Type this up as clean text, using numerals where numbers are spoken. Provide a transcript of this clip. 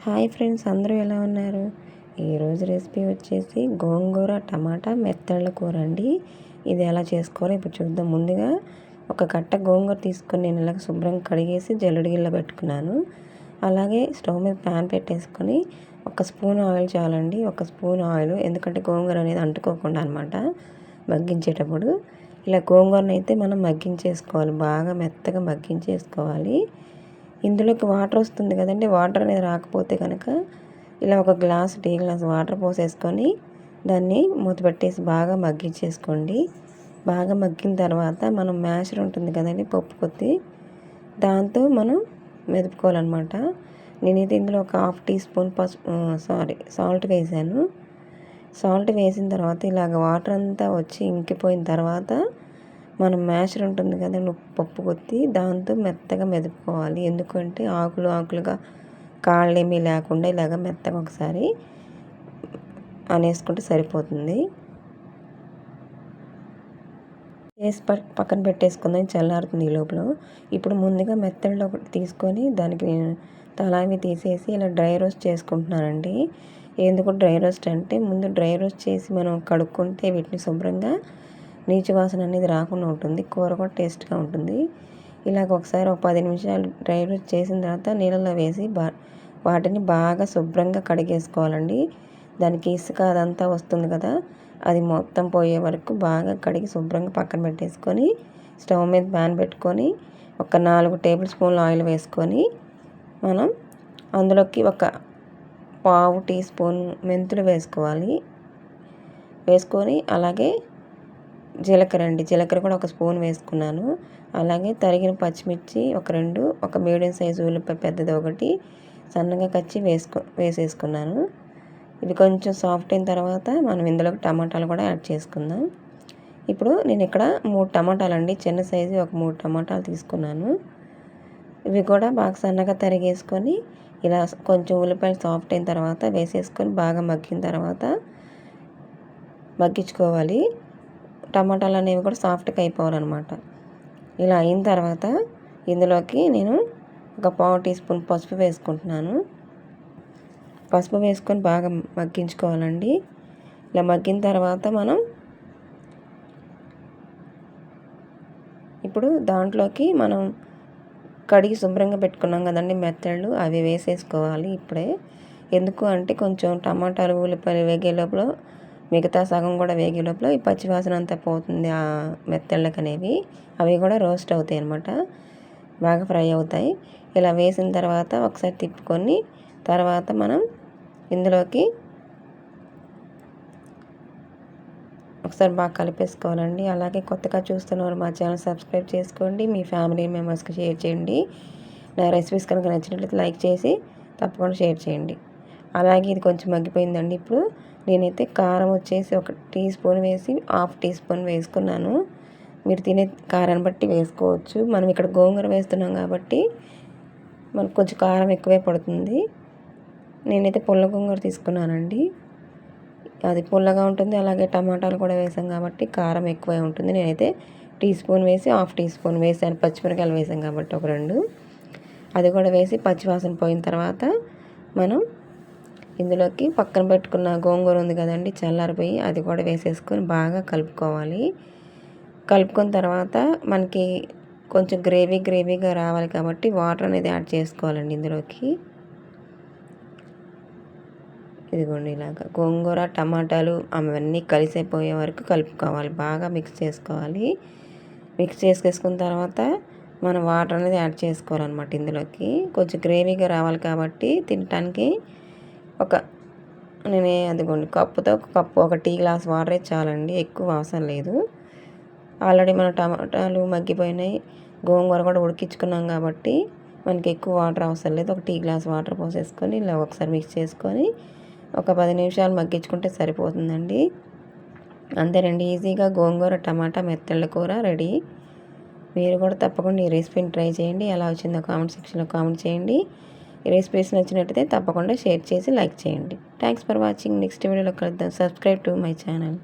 Hi friends, అందరూ ఎలా ఉన్నారు? ఈరోజు రెసిపీ వచ్చేసి గోంగూర టమాటా మెత్తళ్ళ కూర అండి. ఇది ఎలా చేసుకోవాలో ఇప్పుడు చూద్దాం. ముందుగా ఒక కట్ట గోంగూర తీసుకొని నేను ఇలాగ శుభ్రంగా కడిగేసి జల్లెడగిల్లో పెట్టుకున్నాను. అలాగే స్టవ్ మీద ప్యాన్ పెట్టేసుకొని ఒక స్పూన్ ఆయిల్ చాలండి. ఒక స్పూన్ ఆయిల్, ఎందుకంటే గోంగూర అనేది అంటుకోకుండా అనమాట మగ్గించేటప్పుడు. ఇలా గోంగూరను అయితే మనం మగ్గించేసుకోవాలి, బాగా మెత్తగా మగ్గించేసుకోవాలి. ఇందులోకి వాటర్ వస్తుంది కదండి, వాటర్ అనేది రాకపోతే కనుక ఇలా ఒక టీ గ్లాస్ వాటర్ పోసేసుకొని దాన్ని మూత పెట్టేసి బాగా మగ్గించేసుకోండి. బాగా మగ్గిన తర్వాత మనం మ్యాషర్ ఉంటుంది కదండి, పప్పు కొద్ది, దాంతో మనం మెదుపుకోవాలన్నమాట. నేనైతే ఇందులో ఒక హాఫ్ టీ స్పూన్ సాల్ట్ వేసాను. సాల్ట్ వేసిన తర్వాత ఇలాగ వాటర్ అంతా వచ్చి ఇంకిపోయిన తర్వాత మనం మ్యాషర్ ఉంటుంది కదండి, పప్పు కొద్ది, దాంతో మెత్తగా మెదుపుకోవాలి. ఎందుకంటే ఆకులుగా కాళ్ళేమీ లేకుండా ఇలాగ మెత్తగా ఒకసారి అనేసుకుంటే సరిపోతుంది. వేసి పక్కన పెట్టేసుకుందాం, చల్లారుతుంది ఈ లోపల. ఇప్పుడు ముందుగా మెత్తల్లో ఒకటి తీసుకొని దానికి నేను తలామి తీసేసి ఇలా డ్రై రోస్ట్ చేసుకుంటున్నానండి. ఎందుకు డ్రై రోస్ట్ అంటే, ముందు డ్రై రోస్ట్ చేసి మనం కడుక్కుంటే వీటిని శుభ్రంగా నీచు వాసన అనేది రాకుండా ఉంటుంది, కూర కూడా టేస్ట్గా ఉంటుంది. ఇలాగ ఒకసారి ఒక 10 నిమిషాలు డ్రై రోస్ట్ చేసిన తర్వాత నీళ్ళలో వేసి వాటిని బాగా శుభ్రంగా కడిగేసుకోవాలండి. దానికి ఇసుక అదంతా వస్తుంది కదా, అది మొత్తం పోయే వరకు బాగా కడిగి శుభ్రంగా పక్కన పెట్టేసుకొని స్టవ్ మీద ప్యాన్ పెట్టుకొని ఒక 4 టేబుల్ స్పూన్లు ఆయిల్ వేసుకొని మనం అందులోకి ఒక పావు టీ స్పూన్ మెంతులు వేసుకోవాలి. వేసుకొని అలాగే జీలకర్ర కూడా ఒక స్పూన్ వేసుకున్నాను. అలాగే తరిగిన పచ్చిమిర్చి ఒక 2, ఒక మీడియం సైజు ఉల్లిపాయ పెద్దది ఒకటి సన్నగా కచ్చి వేసేసుకున్నాను. ఇవి కొంచెం సాఫ్ట్ అయిన తర్వాత మనం ఇందులోకి టమాటాలు కూడా యాడ్ చేసుకుందాం. ఇప్పుడు నేను ఇక్కడ 3 టమాటాలండి, చిన్న సైజు ఒక 3 టమాటాలు తీసుకున్నాను. ఇవి కూడా బాగా సన్నగా తరిగేసుకొని ఇలా కొంచెం ఉల్లిపాయలు సాఫ్ట్ అయిన తర్వాత వేసేసుకొని బాగా మగ్గిన తర్వాత మగ్గించుకోవాలి. టమాటాలు అనేవి కూడా సాఫ్ట్గా అయిపోవాలన్నమాట. ఇలా అయిన తర్వాత ఇందులోకి నేను ఒక పావు టీ స్పూన్ పసుపు వేసుకుంటున్నాను. పసుపు వేసుకొని బాగా మగ్గించుకోవాలండి. ఇలా మగ్గిన తర్వాత మనం ఇప్పుడు దాంట్లోకి మనం కడిగి శుభ్రంగా పెట్టుకున్నాం కదండి మెత్తళ్ళు, అవి వేసేసుకోవాలి ఇప్పుడే. ఎందుకు అంటే కొంచెం టమాటాలు ఉల్లిపాయలు వేగే లోపల మిగతా సగం కూడా వేగే లోపల ఈ పచ్చివాసన అంతా పోతుంది ఆ మెత్తళ్ళకి అనేవి. అవి కూడా రోస్ట్ అవుతాయి అన్నమాట, బాగా ఫ్రై అవుతాయి. ఇలా వేసిన తర్వాత ఒకసారి తిప్పుకొని తర్వాత మనం ఇందులోకి ఒకసారి బాగా కలిపేసుకోవాలండి. అలాగే కొత్తగా చూస్తున్నవారు మా ఛానల్ సబ్స్క్రైబ్ చేసుకోండి, మీ ఫ్యామిలీ మెంబర్స్కి షేర్ చేయండి. నా రెసిపీస్ కనుక నచ్చినట్లయితే లైక్ చేసి తప్పకుండా షేర్ చేయండి. అలాగే ఇది కొంచెం మగ్గిపోయిందండి. ఇప్పుడు నేనైతే కారం వచ్చేసి ఒక టీ స్పూన్ వేసి హాఫ్ టీ స్పూన్ వేసుకున్నాను. మీరు తినే కారాన్ని బట్టి వేసుకోవచ్చు. మనం ఇక్కడ గోంగూర వేస్తున్నాం కాబట్టి మనకు కొంచెం కారం ఎక్కువే పడుతుంది. నేనైతే పుల్ల గోంగూర తీసుకున్నానండి, అది పుల్లగా ఉంటుంది. అలాగే టమాటాలు కూడా వేసాం కాబట్టి కారం ఎక్కువే ఉంటుంది. నేనైతే టీ స్పూన్ వేసి హాఫ్ టీ స్పూన్ వేసాను, పచ్చిమిరకాయలు వేసాం కాబట్టి ఒక 2, అది కూడా వేసి పచ్చివాసన పోయిన తర్వాత మనం ఇందులోకి పక్కన పెట్టుకున్న గోంగూర ఉంది కదండి, చల్లారిపోయి, అది కూడా వేసేసుకొని బాగా కలుపుకోవాలి. కలుపుకున్న తర్వాత మనకి కొంచెం గ్రేవీగా రావాలి కాబట్టి వాటర్ అనేది యాడ్ చేసుకోవాలండి ఇందులోకి. ఇదిగోండి ఇలాగా గోంగూర టమాటాలు అవన్నీ కలిసిపోయే వరకు కలుపుకోవాలి, బాగా మిక్స్ చేసుకోవాలి. మిక్స్ చేసుకున్న తర్వాత మనం వాటర్ అనేది యాడ్ చేసుకోవాలన్నమాట ఇందులోకి. కొంచెం గ్రేవీగా రావాలి కాబట్టి తినటానికి అదిగోండి కప్పుతో ఒక కప్పు, ఒక టీ గ్లాస్ వాటరే చాలండి, ఎక్కువ అవసరం లేదు. ఆల్రెడీ మన టమాటాలు మగ్గిపోయినాయి, గోంగూర కూడా ఉడికించుకున్నాం కాబట్టి మనకి ఎక్కువ వాటర్ అవసరం లేదు. ఒక టీ గ్లాస్ వాటర్ పోసేసుకొని ఇలా ఒకసారి మిక్స్ చేసుకొని ఒక 10 నిమిషాలు మగ్గించుకుంటే సరిపోతుందండి. అంతేనండి, ఈజీగా గోంగూర టమాటా మెత్తళ్ళ కూర రెడీ. మీరు కూడా తప్పకుండా ఈ రెసిపీని ట్రై చేయండి. ఎలా వచ్చిందో కామెంట్ సెక్షన్లో కామెంట్ చేయండి. ఈ రెసిపీస్ నచ్చినట్టయితే తప్పకుండా షేర్ చేసి లైక్ చేయండి. Thanks for watching. నెక్స్ట్ వీడియోలో కలుద్దాం. Subscribe to my channel.